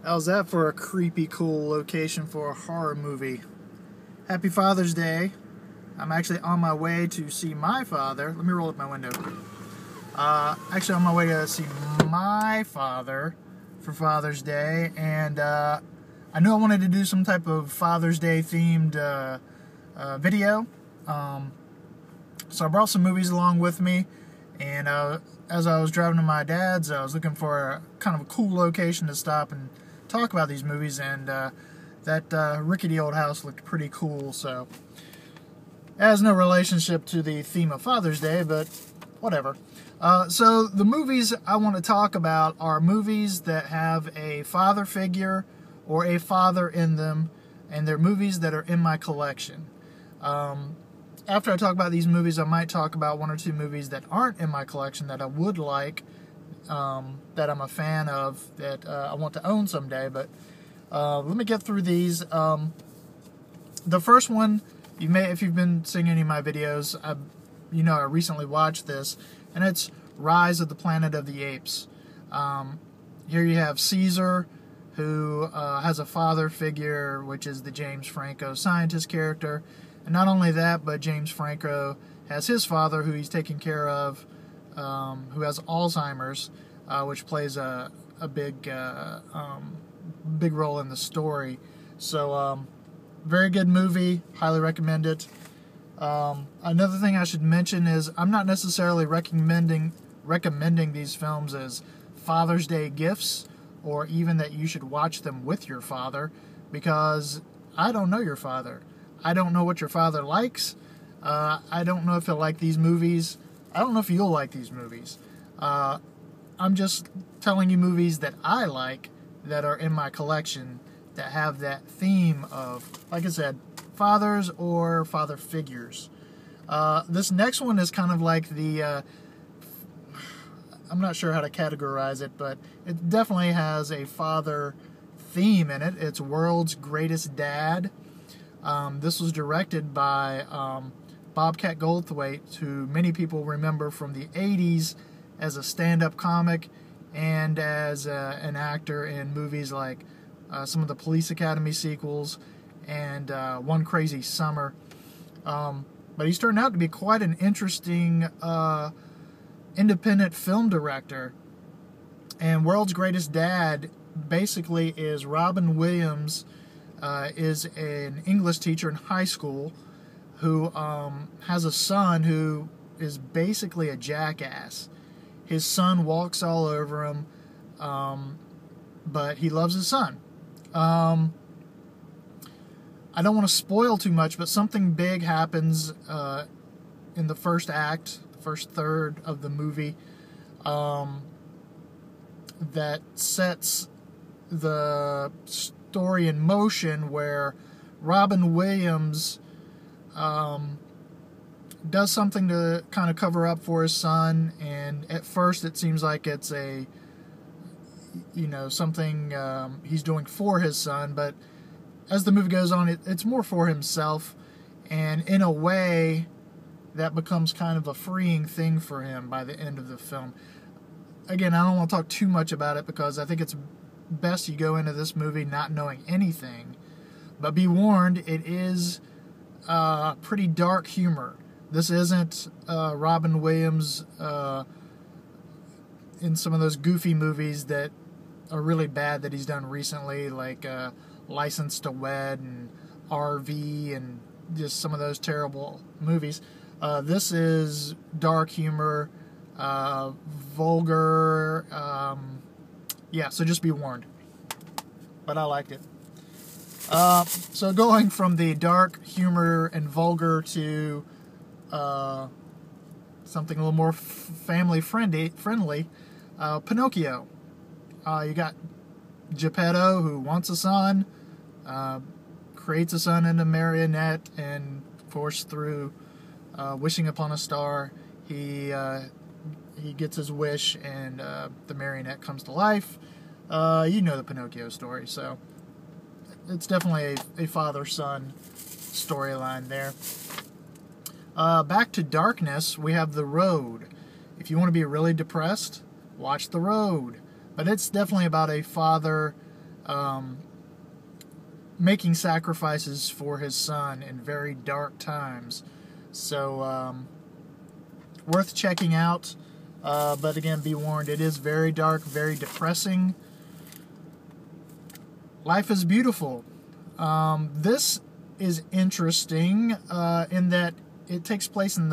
How's that for a creepy cool location for a horror movie? Happy Father's Day. I'm actually on my way to see my father. Let me roll up my window. Actually on my way to see my father for Father's Day, and I knew I wanted to do some type of Father's Day themed video. So I brought some movies along with me, and as I was driving to my dad's, I was looking for a kind of a cool location to stop and talk about these movies, and that rickety old house looked pretty cool, so it has no relationship to the theme of Father's Day, but whatever. So the movies I want to talk about are movies that have a father figure or a father in them, and they're movies that are in my collection. After I talk about these movies, I might talk about one or two movies that aren't in my collection that I would like, that I'm a fan of, that I want to own someday. But let me get through these. The first one, if you've been seeing any of my videos, I recently watched this, and it's Rise of the Planet of the Apes. Here you have Caesar, who has a father figure, which is the James Franco scientist character. And not only that, but James Franco has his father, who he's taking care of, who has Alzheimer's, which plays a big role in the story. So, very good movie. Highly recommend it. Another thing I should mention is I'm not necessarily recommending these films as Father's Day gifts, or even that you should watch them with your father, because I don't know your father. I don't know what your father likes. I don't know if he'll like these movies. I don't know if you'll like these movies. I'm just telling you movies that I like, that are in my collection, that have that theme of, like I said, fathers or father figures. This next one is kind of like the, I'm not sure how to categorize it, but it definitely has a father theme in it. It's World's Greatest Dad. This was directed by Bobcat Goldthwait, who many people remember from the 80s as a stand-up comic and as an actor in movies like some of the Police Academy sequels and One Crazy Summer. But he's turned out to be quite an interesting independent film director. And World's Greatest Dad basically is Robin Williams is an English teacher in high school who has a son who is basically a jackass. His son walks all over him, but he loves his son. I don't want to spoil too much, but something big happens in the first act, first third of the movie, that sets the story in motion, where Robin Williams does something to kind of cover up for his son, and at first it seems like it's something he's doing for his son, but as the movie goes on, it's more for himself, and in a way that becomes kind of a freeing thing for him by the end of the film. Again, I don't want to talk too much about it, because I think it's best you go into this movie not knowing anything, but be warned, it is pretty dark humor. This isn't Robin Williams in some of those goofy movies that are really bad that he's done recently, like License to Wed and RV and just some of those terrible movies. This is dark humor, vulgar, so just be warned. But I liked it. So going from the dark humor and vulgar to something a little more family friendly, Pinocchio. You got Geppetto, who wants a son, creates a son in a marionette, and of course through wishing upon a star, he gets his wish, and the marionette comes to life. You know the Pinocchio story, so it's definitely a father-son storyline there. Back to darkness, we have The Road. If you want to be really depressed, watch The Road. But it's definitely about a father making sacrifices for his son in very dark times. So, worth checking out. But again, be warned, it is very dark, very depressing. Life is Beautiful. This is interesting in that it takes place in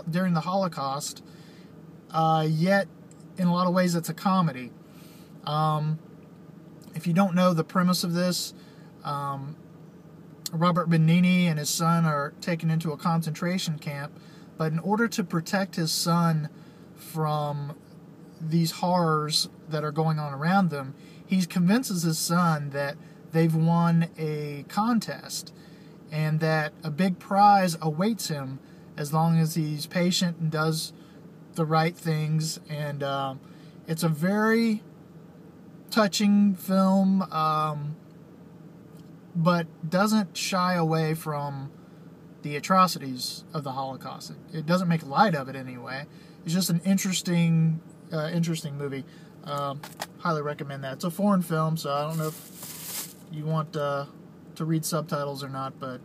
during the Holocaust, yet in a lot of ways it's a comedy. If you don't know the premise of this, Robert Benigni and his son are taken into a concentration camp, but in order to protect his son from these horrors that are going on around them, he convinces his son that they've won a contest and that a big prize awaits him as long as he's patient and does the right things. And it's a very touching film, but doesn't shy away from the atrocities of the Holocaust. It doesn't make light of it anyway. It's just an interesting movie. Highly recommend that. It's a foreign film, so I don't know if you want to read subtitles or not, but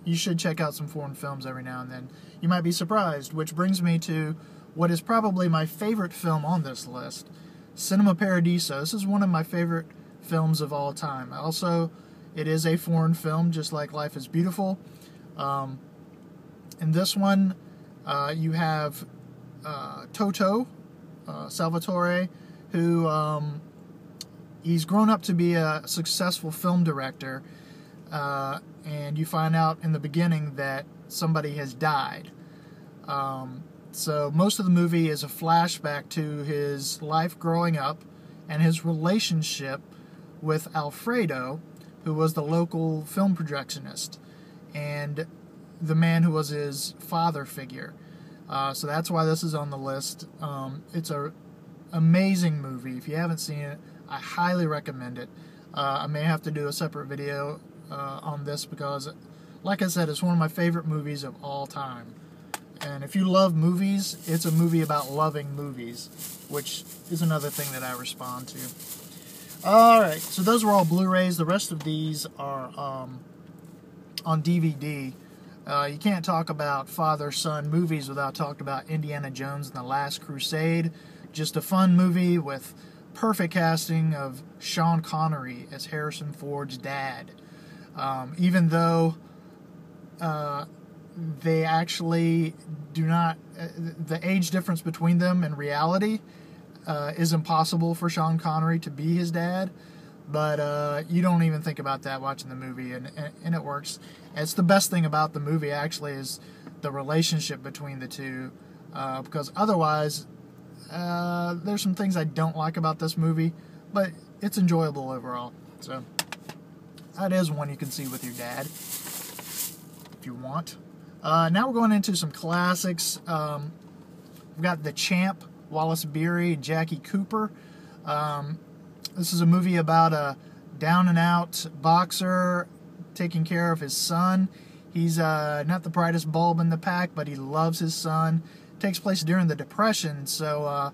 you should check out some foreign films every now and then. You might be surprised, which brings me to what is probably my favorite film on this list, Cinema Paradiso. This is one of my favorite films of all time. Also, it is a foreign film, just like Life is Beautiful. In this one, you have Toto, Salvatore, who he's grown up to be a successful film director, and you find out in the beginning that somebody has died. So most of the movie is a flashback to his life growing up and his relationship with Alfredo, who was the local film projectionist, and the man who was his father figure. So that's why this is on the list. It's an amazing movie. If you haven't seen it, I highly recommend it. I may have to do a separate video on this because, like I said, it's one of my favorite movies of all time. And if you love movies, it's a movie about loving movies, which is another thing that I respond to. Alright, so those were all Blu-rays. The rest of these are on DVD. You can't talk about father-son movies without talking about Indiana Jones and the Last Crusade. Just a fun movie with perfect casting of Sean Connery as Harrison Ford's dad. Even though they actually do not, the age difference between them in reality is impossible for Sean Connery to be his dad, but you don't even think about that watching the movie, and it works. And it's the best thing about the movie, actually, is the relationship between the two, because otherwise there's some things I don't like about this movie, but it's enjoyable overall. So that is one you can see with your dad if you want. Now we're going into some classics. We've got The Champ, Wallace Beery, and Jackie Cooper. This is a movie about a down-and-out boxer taking care of his son. He's not the brightest bulb in the pack, but he loves his son. It takes place during the Depression, so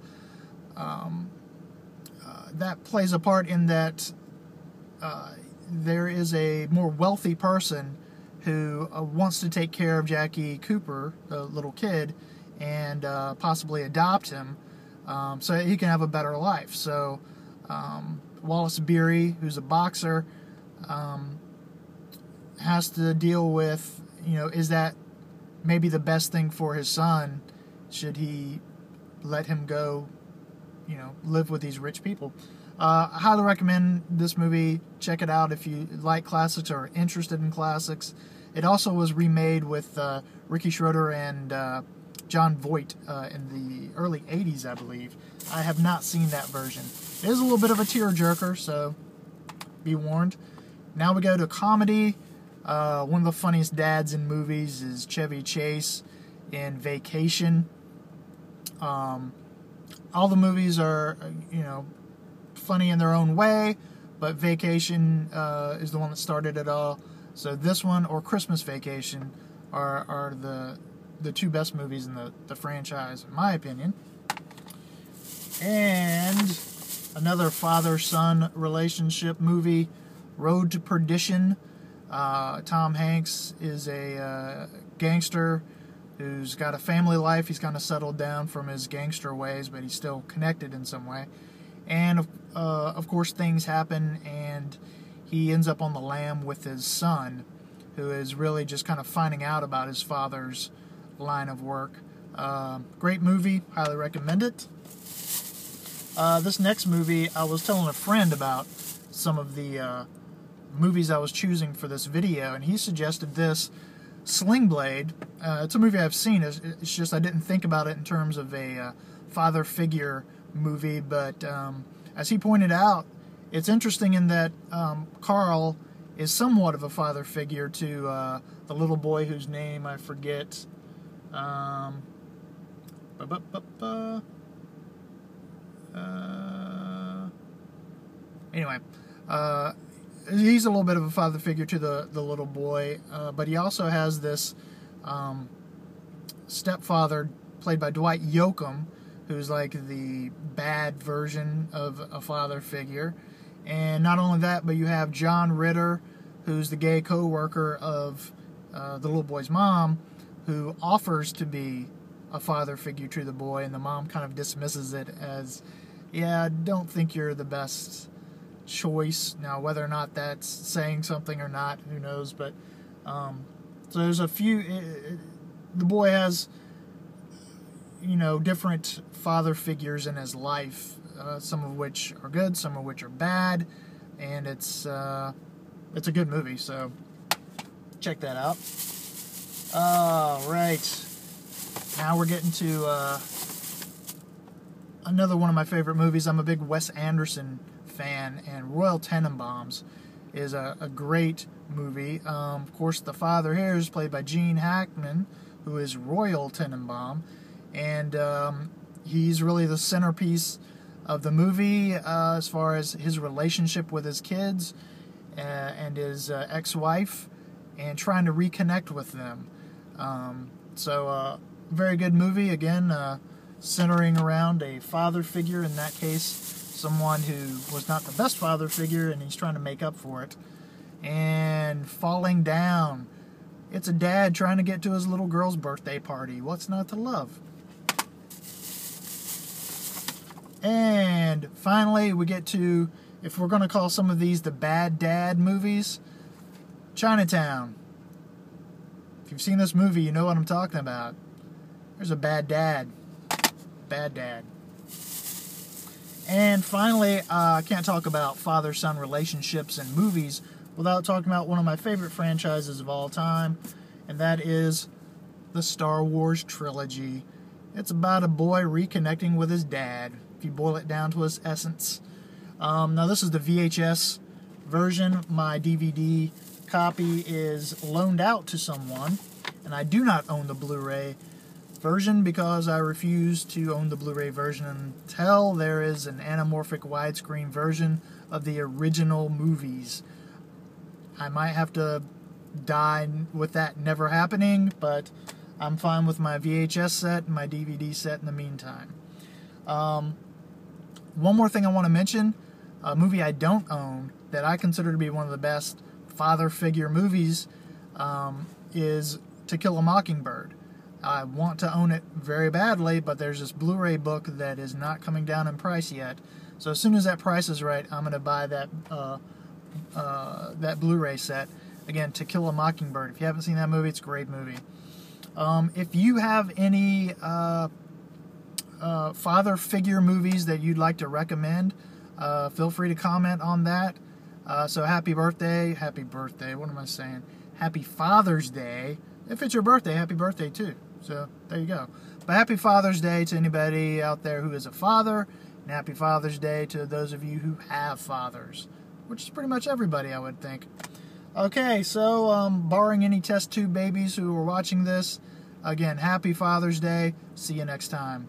that plays a part in that there is a more wealthy person who wants to take care of Jackie Cooper, the little kid, and possibly adopt him so that he can have a better life. So Wallace Beery, who's a boxer, has to deal with, is that maybe the best thing for his son? Should he let him go, live with these rich people? I highly recommend this movie. Check it out if you like classics or are interested in classics. It also was remade with Ricky Schroeder and John Voight in the early 80s, I believe. I have not seen that version. It is a little bit of a tearjerker, so be warned. Now we go to comedy. One of the funniest dads in movies is Chevy Chase in Vacation. All the movies are, funny in their own way, but Vacation is the one that started it all. So this one or Christmas Vacation are the two best movies in the franchise, in my opinion. And another father-son relationship movie, Road to Perdition. Tom Hanks is a gangster who's got a family life. He's kind of settled down from his gangster ways, but he's still connected in some way. And, of course, things happen, and he ends up on the lam with his son, who is really just kind of finding out about his father's line of work. Great movie. Highly recommend it. This next movie, I was telling a friend about some of the movies I was choosing for this video, and he suggested this, Sling Blade. It's a movie I've seen. It's just I didn't think about it in terms of a father figure movie, but as he pointed out, it's interesting in that Carl is somewhat of a father figure to the little boy whose name I forget. Anyway, he's a little bit of a father figure to the little boy, but he also has this stepfather played by Dwight Yoakam, who's like the bad version of a father figure. And not only that, but you have John Ritter, who's the gay co-worker of the little boy's mom, who offers to be a father figure to the boy, and the mom kind of dismisses it as, yeah, I don't think you're the best choice. Now, whether or not that's saying something or not, who knows, but so there's a few, the boy has, you know, different father figures in his life, some of which are good, some of which are bad, and it's a good movie, so check that out. Alright, now we're getting to another one of my favorite movies. I'm a big Wes Anderson fan, and Royal Tenenbaums is a great movie. Of course, the father here is played by Gene Hackman, who is Royal Tenenbaum, and he's really the centerpiece of the movie as far as his relationship with his kids and his ex-wife, and trying to reconnect with them. So, very good movie, again, centering around a father figure, in that case, someone who was not the best father figure, and he's trying to make up for it. And Falling Down. It's a dad trying to get to his little girl's birthday party. What's not to love? And finally, we get to, if we're going to call some of these the bad dad movies, Chinatown. If you've seen this movie, you know what I'm talking about. There's a bad dad. Bad dad. And finally, I can't talk about father-son relationships in movies without talking about one of my favorite franchises of all time, and that is the Star Wars trilogy. It's about a boy reconnecting with his dad, if you boil it down to its essence. Now, this is the VHS version. My DVD copy is loaned out to someone, and I do not own the Blu-ray version because I refuse to own the Blu-ray version until there is an anamorphic widescreen version of the original movies. I might have to die with that never happening, but I'm fine with my VHS set and my DVD set in the meantime. One more thing I want to mention, a movie I don't own that I consider to be one of the best father figure movies is To Kill a Mockingbird. I want to own it very badly, but there's this Blu-ray book that is not coming down in price yet. So as soon as that price is right, I'm going to buy that that Blu-ray set. Again, To Kill a Mockingbird. If you haven't seen that movie, it's a great movie. If you have any father figure movies that you'd like to recommend, feel free to comment on that. So happy birthday, what am I saying? Happy Father's Day. If it's your birthday, happy birthday too. So there you go. But happy Father's Day to anybody out there who is a father, and happy Father's Day to those of you who have fathers, which is pretty much everybody, I would think. Okay, so barring any test tube babies who are watching this, again, happy Father's Day. See you next time.